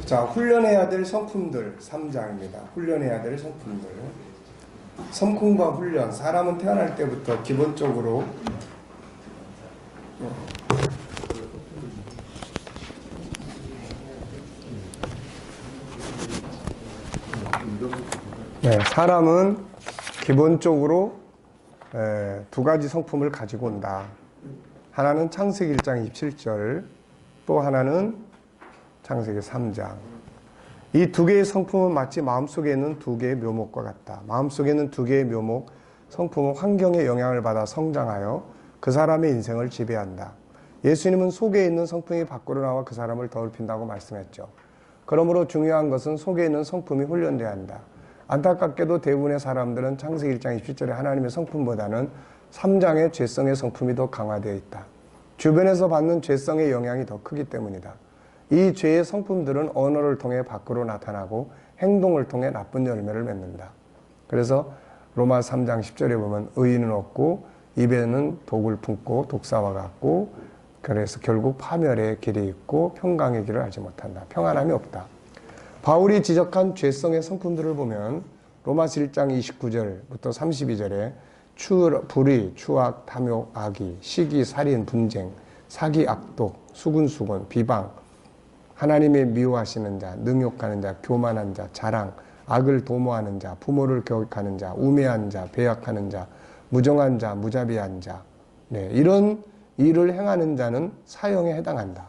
자, 훈련해야 될 성품들 3장입니다. 훈련해야 될 성품들. 성품과 훈련. 사람은 태어날 때부터 기본적으로 사람은 기본적으로 두 가지 성품을 가지고 온다. 하나는 창세기 1장 27절, 또 하나는 창세기 3장. 이 두 개의 성품은 마치 마음속에 있는 두 개의 묘목과 같다. 마음속에 있는 두 개의 묘목, 성품은 환경의 영향을 받아 성장하여 그 사람의 인생을 지배한다. 예수님은 속에 있는 성품이 밖으로 나와 그 사람을 더럽힌다고 말씀했죠. 그러므로 중요한 것은 속에 있는 성품이 훈련돼야 한다. 안타깝게도 대부분의 사람들은 창세기 1장 27절의 하나님의 성품보다는 3장의 죄성의 성품이 더 강화되어 있다. 주변에서 받는 죄성의 영향이 더 크기 때문이다. 이 죄의 성품들은 언어를 통해 밖으로 나타나고 행동을 통해 나쁜 열매를 맺는다. 그래서 로마 3장 10절에 보면 의인은 없고 입에는 독을 품고 독사와 같고, 그래서 결국 파멸의 길이 있고 평강의 길을 알지 못한다. 평안함이 없다. 바울이 지적한 죄성의 성품들을 보면 로마서 1장 29절부터 32절에 불의, 추악, 탐욕, 악의, 시기, 살인, 분쟁, 사기, 악독, 수군수군, 비방, 하나님의 미워하시는 자, 능욕하는 자, 교만한 자, 자랑, 악을 도모하는 자, 부모를 교육하는 자, 우매한 자, 배역하는 자, 무정한 자, 무자비한 자, 이런 일을 행하는 자는 사형에 해당한다.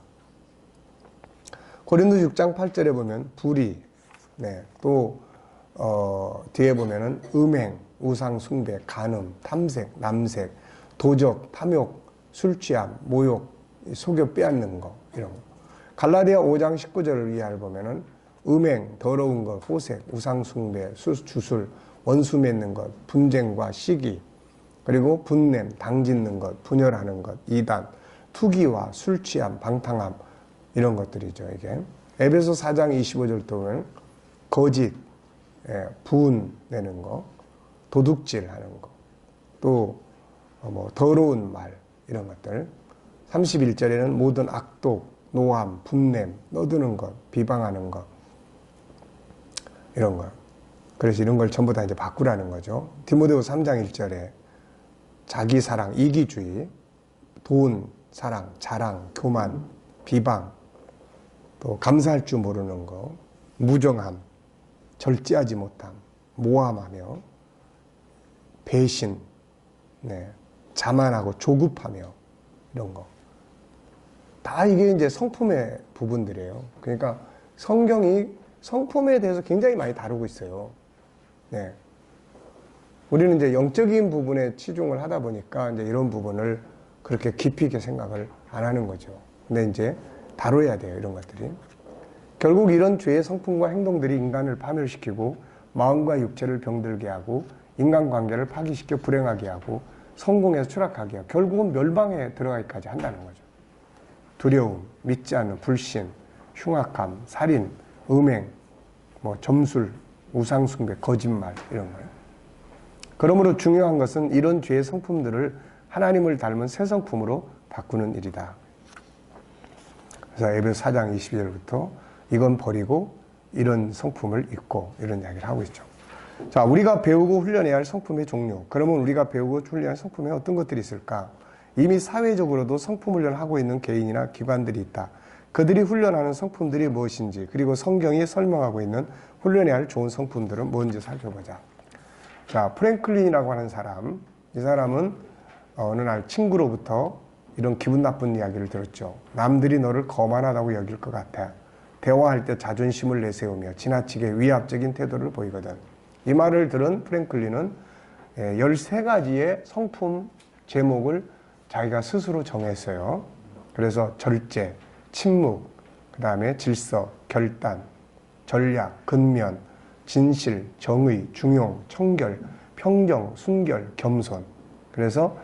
고린도 6장 8절에 보면 불의, 또 뒤에 보면은 음행, 우상 숭배, 간음, 탐색, 남색, 도적, 탐욕, 술 취함, 모욕, 속여 빼앗는 거, 이런 거. 갈라디아 5장 19절을 이하를 보면은 음행, 더러운 것, 호색, 우상 숭배, 주술, 원수 맺는 것, 분쟁과 시기, 그리고 분냄, 당짓는 것, 분열하는 것, 이단, 투기와 술 취함, 방탕함, 이런 것들이죠, 이게. 에베소 4장 25절도 보면 거짓, 부은 내는 거, 도둑질 하는 거, 또 더러운 말, 이런 것들. 31절에는 모든 악독, 노함, 분냄, 떠드는 것, 비방하는 것, 이런 거. 그래서 이런 걸 전부 다 이제 바꾸라는 거죠. 디모데후 3장 1절에 자기 사랑, 이기주의, 돈, 사랑, 자랑, 교만, 비방, 또 감사할 줄 모르는 거, 무정함, 절제하지 못함, 모함하며, 배신, 자만하고 조급하며, 이런 거. 다 이게 이제 성품의 부분들이에요. 그러니까 성경이 성품에 대해서 굉장히 많이 다루고 있어요. 우리는 이제 영적인 부분에 치중을 하다 보니까 이제 이런 부분을 그렇게 깊이 있게 생각을 안 하는 거죠. 근데 이제 다뤄야 돼요, 이런 것들이. 결국 이런 죄의 성품과 행동들이 인간을 파멸시키고 마음과 육체를 병들게 하고 인간관계를 파기시켜 불행하게 하고 성공에서 추락하게 하고 결국은 멸망에 들어가기까지 한다는 거죠. 두려움, 믿지 않는 불신, 흉악함, 살인, 음행, 점술, 우상숭배, 거짓말, 이런 거예요. 그러므로 중요한 것은 이런 죄의 성품들을 하나님을 닮은 새 성품으로 바꾸는 일이다. 그래서 에베소 4장 22절부터 이건 버리고 이런 성품을 입고, 이런 이야기를 하고 있죠. 자, 우리가 배우고 훈련해야 할 성품의 종류. 그러면 우리가 배우고 훈련해야 할 성품에 어떤 것들이 있을까? 이미 사회적으로도 성품 훈련을 하고 있는 개인이나 기관들이 있다. 그들이 훈련하는 성품들이 무엇인지, 그리고 성경이 설명하고 있는 훈련해야 할 좋은 성품들은 뭔지 살펴보자. 자, 프랭클린이라고 하는 사람, 이 사람은 어느 날 친구로부터 이런 기분 나쁜 이야기를 들었죠. 남들이 너를 거만하다고 여길 것 같아. 대화할 때 자존심을 내세우며 지나치게 위압적인 태도를 보이거든. 이 말을 들은 프랭클린은 13가지의 성품 제목을 자기가 스스로 정했어요. 그래서 절제, 침묵, 그 다음에 질서, 결단, 전략, 근면, 진실, 정의, 중용, 청결, 평정, 순결, 겸손. 그래서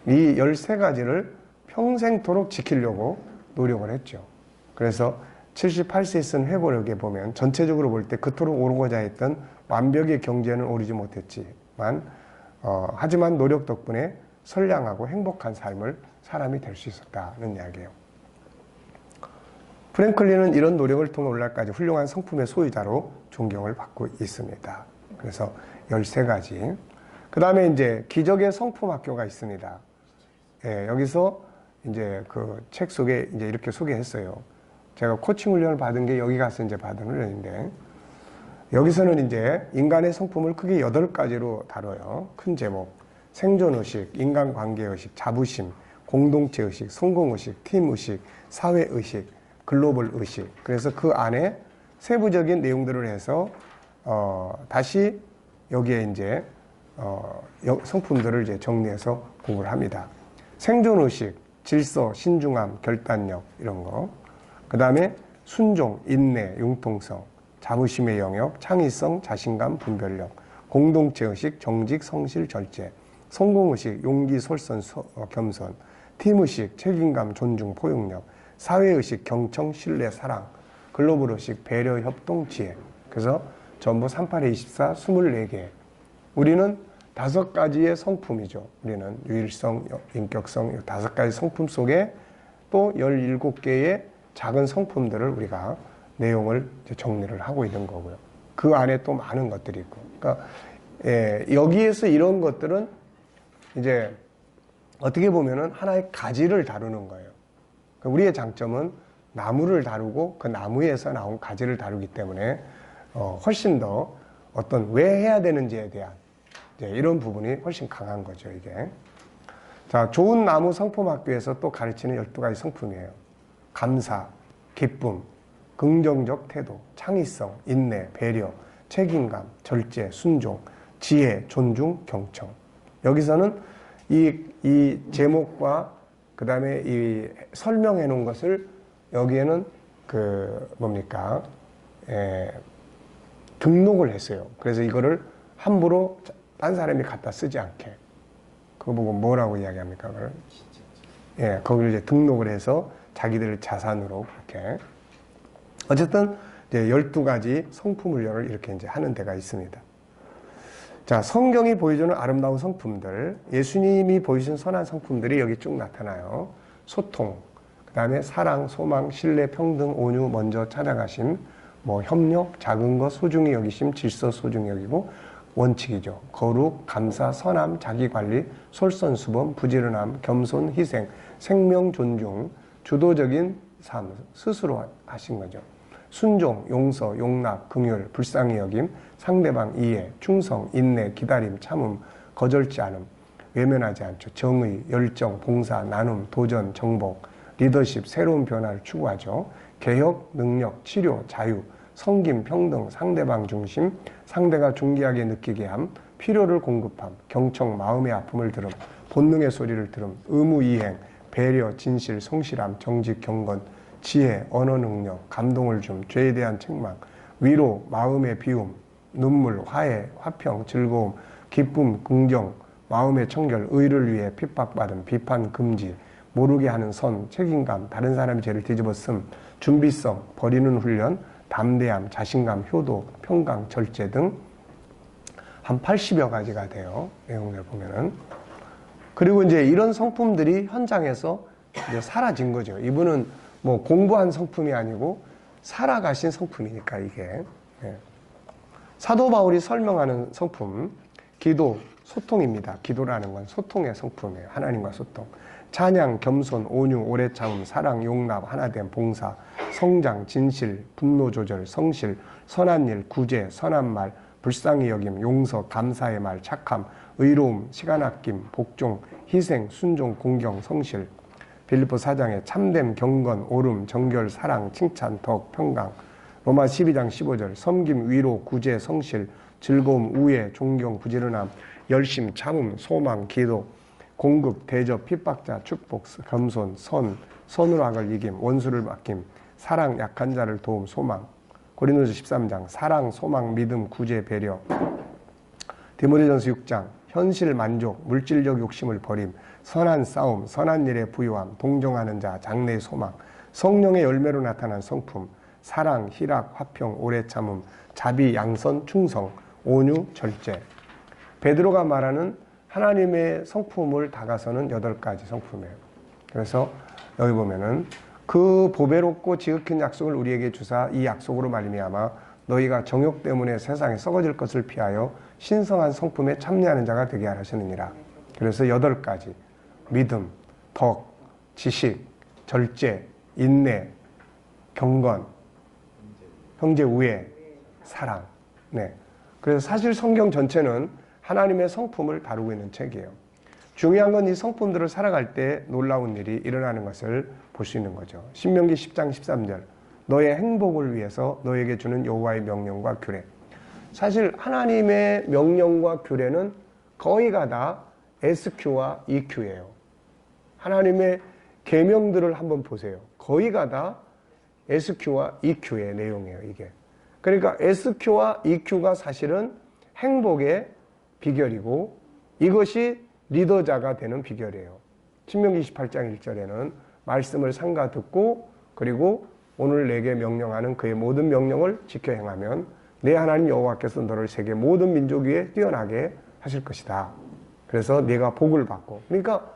이 13가지를 평생토록 지키려고 노력을 했죠. 그래서 78세에 쓴 회고록에 보면 전체적으로 볼 때 그토록 오르고자 했던 완벽의 경지에는 오르지 못했지만 하지만 노력 덕분에 선량하고 행복한 삶을 사람이 될 수 있었다는 이야기예요. 프랭클린은 이런 노력을 통해 오늘날까지 훌륭한 성품의 소유자로 존경을 받고 있습니다. 그래서 13가지. 그 다음에 이제 기적의 성품 학교가 있습니다. 예, 여기서 이제 그 책 속에 이제 이렇게 소개했어요. 제가 코칭 훈련을 받은 게 여기 가서 이제 받은 훈련인데, 여기서는 이제 인간의 성품을 크게 8가지로 다뤄요. 큰 제목. 생존의식, 인간관계의식, 자부심, 공동체의식, 성공의식, 팀의식, 사회의식, 글로벌의식. 그래서 그 안에 세부적인 내용들을 해서, 다시 여기에 이제, 성품들을 이제 정리해서 공부를 합니다. 생존의식, 질서, 신중함, 결단력, 이런 거. 그 다음에 순종, 인내, 융통성, 자부심의 영역, 창의성, 자신감, 분별력, 공동체의식, 정직, 성실, 절제, 성공의식, 용기, 솔선, 겸손, 팀의식, 책임감, 존중, 포용력, 사회의식, 경청, 신뢰, 사랑, 글로벌의식, 배려, 협동, 지혜. 그래서 전부 38에 24, 24개. 우리는 5가지의 성품이죠. 우리는 유일성, 인격성, 5가지 성품 속에 또 17개의 작은 성품들을 우리가 내용을 정리를 하고 있는 거고요. 그 안에 또 많은 것들이 있고. 그러니까, 여기에서 이런 것들은 이제 어떻게 보면은 하나의 가지를 다루는 거예요. 그러니까 우리의 장점은 나무를 다루고 그 나무에서 나온 가지를 다루기 때문에 훨씬 더 어떤 왜 해야 되는지에 대한 이런 부분이 훨씬 강한 거죠, 이게. 자, 좋은 나무 성품학교에서 또 가르치는 12가지 성품이에요. 감사, 기쁨, 긍정적 태도, 창의성, 인내, 배려, 책임감, 절제, 순종, 지혜, 존중, 경청. 여기서는 이 제목과 그 다음에 이 설명해 놓은 것을 여기에는 등록을 했어요. 그래서 이거를 함부로 딴 사람이 갖다 쓰지 않게. 그거 보고 뭐라고 이야기합니까? 그걸? 예, 거기를 이제 등록을 해서 자기들 자산으로 그렇게. 어쨌든 이제 12가지 성품 훈련을 이렇게 이제 하는 데가 있습니다. 자, 성경이 보여주는 아름다운 성품들, 예수님이 보여주신 선한 성품들이 여기 쭉 나타나요. 소통, 그 다음에 사랑, 소망, 신뢰, 평등, 온유, 먼저 찾아가심, 협력, 작은 것, 소중히 여기심, 질서, 소중히 여기고, 원칙이죠. 거룩, 감사, 선함, 자기관리, 솔선수범, 부지런함, 겸손, 희생, 생명, 존중, 주도적인 삶, 스스로 하신 거죠. 순종, 용서, 용납, 긍휼, 불쌍히 여김, 상대방 이해, 충성, 인내, 기다림, 참음, 거절지 않음, 외면하지 않죠. 정의, 열정, 봉사, 나눔, 도전, 정복, 리더십, 새로운 변화를 추구하죠. 개혁, 능력, 치료, 자유, 성김, 평등, 상대방 중심, 상대가 존귀하게 느끼게 함, 필요를 공급함, 경청, 마음의 아픔을 들음, 본능의 소리를 들음, 의무 이행, 배려, 진실, 성실함, 정직, 경건, 지혜, 언어 능력, 감동을 줌, 죄에 대한 책망, 위로, 마음의 비움, 눈물, 화해, 화평, 즐거움, 기쁨, 긍정, 마음의 청결, 의를 위해 핍박받음, 비판 금지, 모르게 하는 선, 책임감, 다른 사람의 죄를 뒤집어 쓴, 준비성, 버리는 훈련, 담대함, 자신감, 효도, 평강, 절제 등 한 80여 가지가 돼요. 내용을 보면은. 그리고 이제 이런 성품들이 현장에서 이제 사라진 거죠. 이분은 공부한 성품이 아니고 살아가신 성품이니까 이게. 사도 바울이 설명하는 성품, 기도, 소통입니다. 기도라는 건 소통의 성품이에요. 하나님과 소통. 찬양, 겸손, 온유, 오래 참음, 사랑, 용납, 하나됨, 봉사, 성장, 진실, 분노 조절, 성실, 선한 일, 구제, 선한 말, 불쌍히 여김, 용서, 감사의 말, 착함, 의로움, 시간 아낌, 복종, 희생, 순종, 공경, 성실. 빌립보 4장에 참됨, 경건, 오름, 정결, 사랑, 칭찬, 덕, 평강. 로마 12장 15절 섬김, 위로, 구제, 성실, 즐거움, 우애, 존경, 부지런함, 열심, 참음, 소망, 기도, 공급, 대접, 핍박자, 축복, 겸손, 선으로 악을 이김, 원수를 맡김, 사랑, 약한 자를 도움, 소망. 고린도서 13장 사랑, 소망, 믿음, 구제, 배려. 디모데전서 6장 현실 만족, 물질적 욕심을 버림, 선한 싸움, 선한 일에 부유함, 동정하는 자, 장래의 소망, 성령의 열매로 나타난 성품, 사랑, 희락, 화평, 오래 참음, 자비, 양선, 충성, 온유, 절제. 베드로가 말하는 하나님의 성품을 다가서는 8가지 성품이에요. 그래서 여기 보면은 그 보배롭고 지극한 약속을 우리에게 주사 이 약속으로 말미암아 너희가 정욕 때문에 세상에 썩어질 것을 피하여 신성한 성품에 참여하는 자가 되게 하시느니라. 그래서 8가지 믿음, 덕, 지식, 절제, 인내, 경건, 형제 우애, 사랑. 네. 그래서 사실 성경 전체는 하나님의 성품을 다루고 있는 책이에요. 중요한 건 이 성품들을 살아갈 때 놀라운 일이 일어나는 것을 볼 수 있는 거죠. 신명기 10장 13절 너의 행복을 위해서 너에게 주는 여호와의 명령과 규례. 사실 하나님의 명령과 규례는 거의가 다 SQ와 EQ예요. 하나님의 계명들을 한번 보세요. 거의가 다 SQ와 EQ의 내용이에요. 이게. 그러니까 SQ와 EQ가 사실은 행복의 비결이고 이것이 리더자가 되는 비결이에요. 신명기 28장 1절에는 말씀을 삼가 듣고 그리고 오늘 내게 명령하는 그의 모든 명령을 지켜 행하면 내 하나님 여호와께서 너를 세계 모든 민족 위에 뛰어나게 하실 것이다. 그래서 네가 복을 받고. 그러니까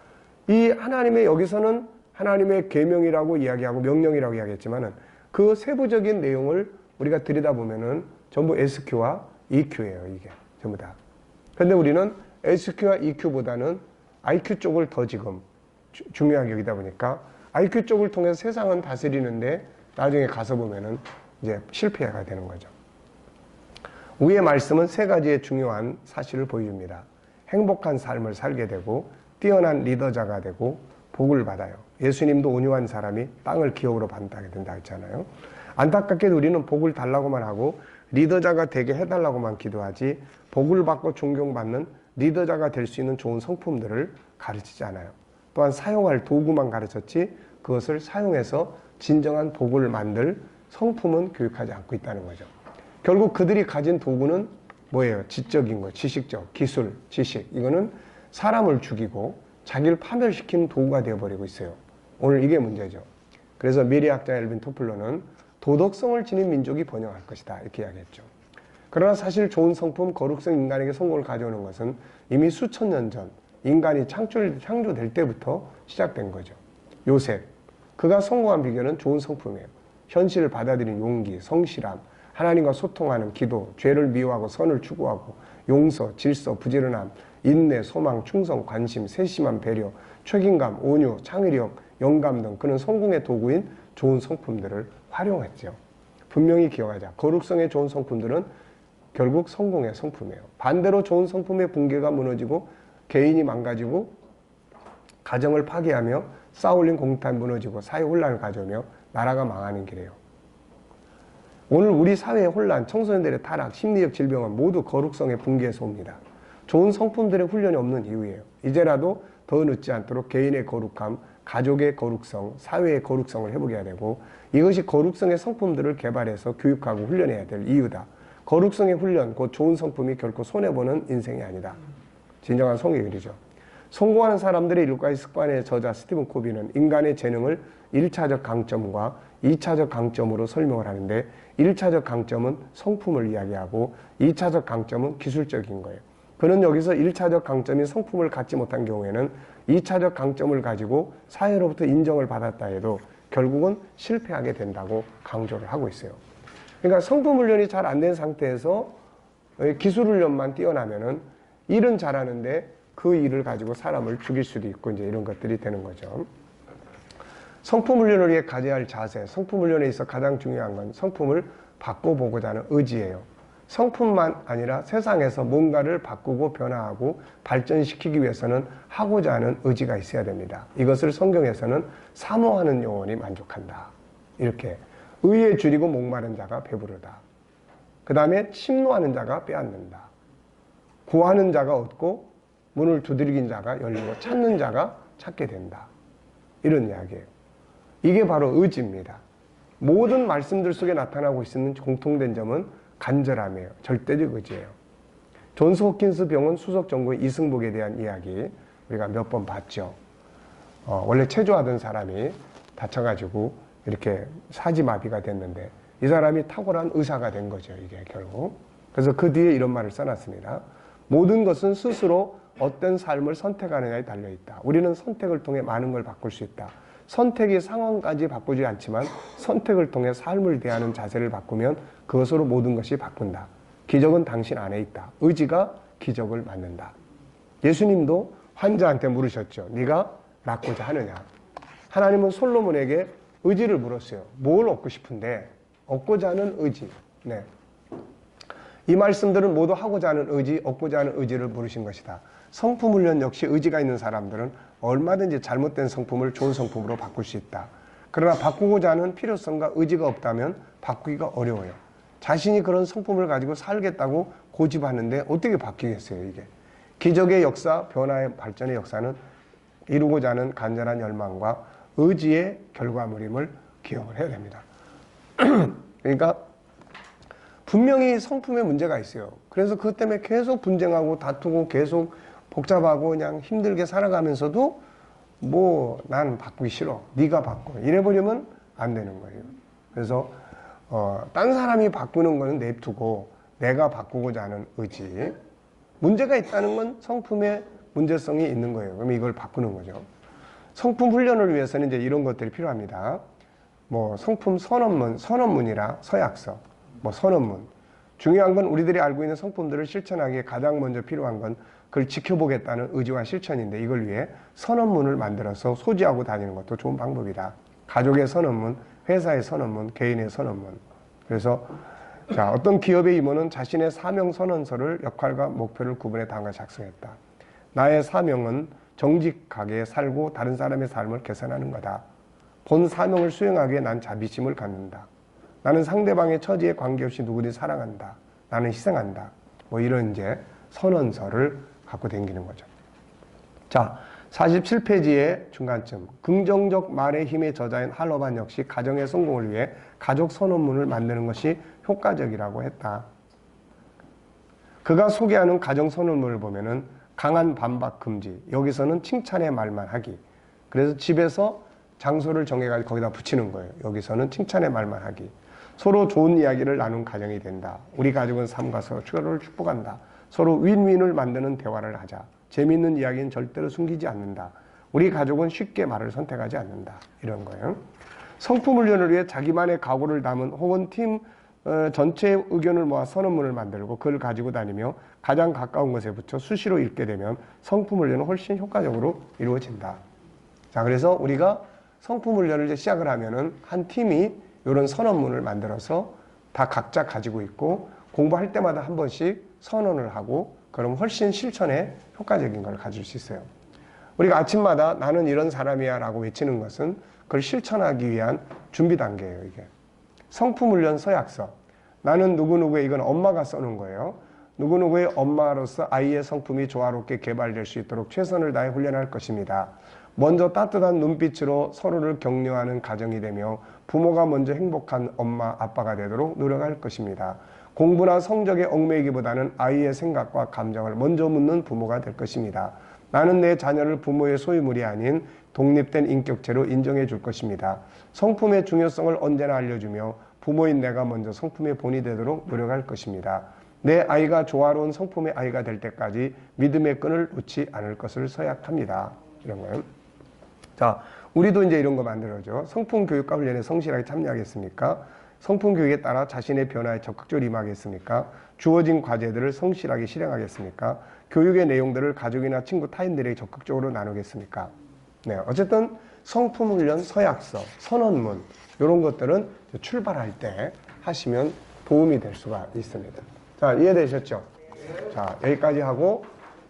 이 하나님의 여기서는 하나님의 계명이라고 이야기하고 명령이라고 이야기했지만은 그 세부적인 내용을 우리가 들여다보면은 전부 SQ와 EQ예요. 이게 전부 다. 그런데 우리는 SQ와 EQ보다는 IQ 쪽을 더 지금 중요하게 여기다 보니까 IQ 쪽을 통해서 세상은 다스리는데 나중에 가서 보면은 이제 실패가 되는 거죠. 위의 말씀은 3가지의 중요한 사실을 보여줍니다. 행복한 삶을 살게 되고 뛰어난 리더자가 되고 복을 받아요. 예수님도 온유한 사람이 땅을 기업으로 받게 된다 했잖아요. 안타깝게도 우리는 복을 달라고만 하고 리더자가 되게 해달라고만 기도하지 복을 받고 존경받는 리더자가 될 수 있는 좋은 성품들을 가르치지 않아요. 또한 사용할 도구만 가르쳤지 그것을 사용해서 진정한 복을 만들 성품은 교육하지 않고 있다는 거죠. 결국 그들이 가진 도구는 뭐예요? 지적인 거, 지식적, 기술, 지식. 이거는 사람을 죽이고 자기를 파멸시키는 도구가 되어버리고 있어요. 오늘 이게 문제죠. 그래서 미래학자 엘빈 토플러는 도덕성을 지닌 민족이 번영할 것이다 이렇게 이야기했죠. 그러나 사실 좋은 성품, 거룩성 인간에게 성공을 가져오는 것은 이미 수천 년 전 인간이 창조될 때부터 시작된 거죠. 요셉, 그가 성공한 비결은 좋은 성품이에요. 현실을 받아들이는 용기, 성실함, 하나님과 소통하는 기도, 죄를 미워하고 선을 추구하고 용서, 질서, 부지런함, 인내, 소망, 충성, 관심, 세심한 배려, 책임감, 온유, 창의력, 영감 등 그는 성공의 도구인 좋은 성품들을 활용했죠. 분명히 기억하자. 거룩성의 좋은 성품들은 결국 성공의 성품이에요. 반대로 좋은 성품의 붕괴가 무너지고 개인이 망가지고 가정을 파괴하며 쌓아올린 공탄 무너지고 사회 혼란을 가져오며 나라가 망하는 길이에요. 오늘 우리 사회의 혼란, 청소년들의 타락, 심리적 질병은 모두 거룩성의 붕괴에서 옵니다. 좋은 성품들의 훈련이 없는 이유예요. 이제라도 더 늦지 않도록 개인의 거룩함, 가족의 거룩성, 사회의 거룩성을 회복해야 되고 이것이 거룩성의 성품들을 개발해서 교육하고 훈련해야 될 이유다. 거룩성의 훈련, 곧 좋은 성품이 결코 손해보는 인생이 아니다. 진정한 성의 글이죠. 성공하는 사람들의 7가지 습관의 저자 스티븐 코비는 인간의 재능을 1차적 강점과 2차적 강점으로 설명을 하는데 1차적 강점은 성품을 이야기하고 2차적 강점은 기술적인 거예요. 그는 여기서 1차적 강점인 성품을 갖지 못한 경우에는 2차적 강점을 가지고 사회로부터 인정을 받았다 해도 결국은 실패하게 된다고 강조를 하고 있어요. 그러니까 성품 훈련이 잘 안 된 상태에서 기술 훈련만 뛰어나면은 일은 잘하는데 그 일을 가지고 사람을 죽일 수도 있고 이제 이런 것들이 되는 거죠. 성품 훈련을 위해 가져야 할 자세, 성품 훈련에 있어 가장 중요한 건 성품을 바꿔보고자 하는 의지예요. 성품만 아니라 세상에서 뭔가를 바꾸고 변화하고 발전시키기 위해서는 하고자 하는 의지가 있어야 됩니다. 이것을 성경에서는 사모하는 영혼이 만족한다. 이렇게 의에 줄이고 목마른 자가 배부르다. 그 다음에 침노하는 자가 빼앗는다. 구하는 자가 얻고 문을 두드리긴 자가 열리고 찾는 자가 찾게 된다. 이런 이야기예요. 이게 바로 의지입니다. 모든 말씀들 속에 나타나고 있는 공통된 점은 간절함이에요. 절대적 의지예요. 존스 호킨스 병원 수석 전공의 이승복에 대한 이야기 우리가 몇 번 봤죠. 원래 체조하던 사람이 다쳐가지고 이렇게 사지마비가 됐는데 이 사람이 탁월한 의사가 된 거죠. 이게 결국. 그래서 그 뒤에 이런 말을 써놨습니다. 모든 것은 스스로 어떤 삶을 선택하느냐에 달려있다. 우리는 선택을 통해 많은 걸 바꿀 수 있다. 선택의 상황까지 바꾸지 않지만 선택을 통해 삶을 대하는 자세를 바꾸면 그것으로 모든 것이 바꾼다. 기적은 당신 안에 있다. 의지가 기적을 만든다. 예수님도 환자한테 물으셨죠. 네가 낫고자 하느냐. 하나님은 솔로몬에게 의지를 물었어요. 뭘 얻고 싶은데? 얻고자 하는 의지. 네. 이 말씀들은 모두 하고자 하는 의지, 얻고자 하는 의지를 물으신 것이다. 성품 훈련 역시 의지가 있는 사람들은 얼마든지 잘못된 성품을 좋은 성품으로 바꿀 수 있다. 그러나 바꾸고자 하는 필요성과 의지가 없다면 바꾸기가 어려워요. 자신이 그런 성품을 가지고 살겠다고 고집하는데 어떻게 바뀌겠어요, 이게. 기적의 역사, 변화의 발전의 역사는 이루고자 하는 간절한 열망과 의지의 결과물임을 기억을 해야 됩니다. 그러니까 분명히 성품에 문제가 있어요. 그래서 그것 때문에 계속 분쟁하고 다투고 계속 복잡하고 그냥 힘들게 살아가면서도 뭐 난 바꾸기 싫어. 네가 바꿔. 이래버리면 안 되는 거예요. 그래서 딴 사람이 바꾸는 거는 냅두고 내가 바꾸고자 하는 의지. 문제가 있다는 건 성품에 문제성이 있는 거예요. 그럼 이걸 바꾸는 거죠. 성품 훈련을 위해서는 이제 이런 것들이 필요합니다. 뭐 성품 선언문이라 서약서, 뭐 선언문. 중요한 건 우리들이 알고 있는 성품들을 실천하기에 가장 먼저 필요한 건 그걸 지켜보겠다는 의지와 실천인데 이걸 위해 선언문을 만들어서 소지하고 다니는 것도 좋은 방법이다. 가족의 선언문, 회사의 선언문, 개인의 선언문. 그래서 자, 어떤 기업의 임원은 자신의 사명 선언서를 역할과 목표를 구분해 담아 작성했다. 나의 사명은 정직하게 살고 다른 사람의 삶을 개선하는 거다. 본 사명을 수행하기에 난 자비심을 갖는다. 나는 상대방의 처지에 관계없이 누구든지 사랑한다. 나는 희생한다. 뭐 이런 이제 선언서를 갖고 다니는 거죠. 자, 47페이지의 중간쯤. 긍정적 말의 힘의 저자인 할러반 역시 가정의 성공을 위해 가족 선언문을 만드는 것이 효과적이라고 했다. 그가 소개하는 가정 선언문을 보면은 강한 반박 금지. 여기서는 칭찬의 말만 하기. 그래서 집에서 장소를 정해가지고 거기다 붙이는 거예요. 여기서는 칭찬의 말만 하기. 서로 좋은 이야기를 나눈 가정이 된다. 우리 가족은 삶과 서로를 축복한다. 서로 윈윈을 만드는 대화를 하자. 재미있는 이야기는 절대로 숨기지 않는다. 우리 가족은 쉽게 말을 선택하지 않는다. 이런 거예요. 성품 훈련을 위해 자기만의 각오를 담은 혹은 팀 전체의 의견을 모아 선언문을 만들고 그걸 가지고 다니며 가장 가까운 것에 붙여 수시로 읽게 되면 성품 훈련은 훨씬 효과적으로 이루어진다. 자, 그래서 우리가 성품 훈련을 이제 시작을 하면은 한 팀이 이런 선언문을 만들어서 다 각자 가지고 있고 공부할 때마다 한 번씩 선언을 하고 그럼 훨씬 실천에 효과적인 걸 가질 수 있어요. 우리가 아침마다 나는 이런 사람이야 라고 외치는 것은 그걸 실천하기 위한 준비 단계예요, 이게. 성품 훈련 서약서. 나는 누구누구의 이건 엄마가 써놓은 거예요. 누구누구의 엄마로서 아이의 성품이 조화롭게 개발될 수 있도록 최선을 다해 훈련할 것입니다. 먼저 따뜻한 눈빛으로 서로를 격려하는 가정이 되며 부모가 먼저 행복한 엄마, 아빠가 되도록 노력할 것입니다. 공부나 성적에 얽매이기보다는 아이의 생각과 감정을 먼저 묻는 부모가 될 것입니다. 나는 내 자녀를 부모의 소유물이 아닌 독립된 인격체로 인정해 줄 것입니다. 성품의 중요성을 언제나 알려주며 부모인 내가 먼저 성품의 본이 되도록 노력할 것입니다. 내 아이가 조화로운 성품의 아이가 될 때까지 믿음의 끈을 놓지 않을 것을 서약합니다. 이런 거예요. 자, 우리도 이제 이런 거 만들어줘. 성품 교육과 훈련에 성실하게 참여하겠습니까? 성품 교육에 따라 자신의 변화에 적극적으로 임하겠습니까? 주어진 과제들을 성실하게 실행하겠습니까? 교육의 내용들을 가족이나 친구 타인들에게 적극적으로 나누겠습니까? 네, 어쨌든 성품 훈련 서약서, 선언문 이런 것들은 출발할 때 하시면 도움이 될 수가 있습니다. 자, 이해되셨죠? 자, 여기까지 하고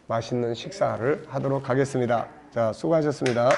맛있는 식사를 하도록 하겠습니다. 자, 수고하셨습니다.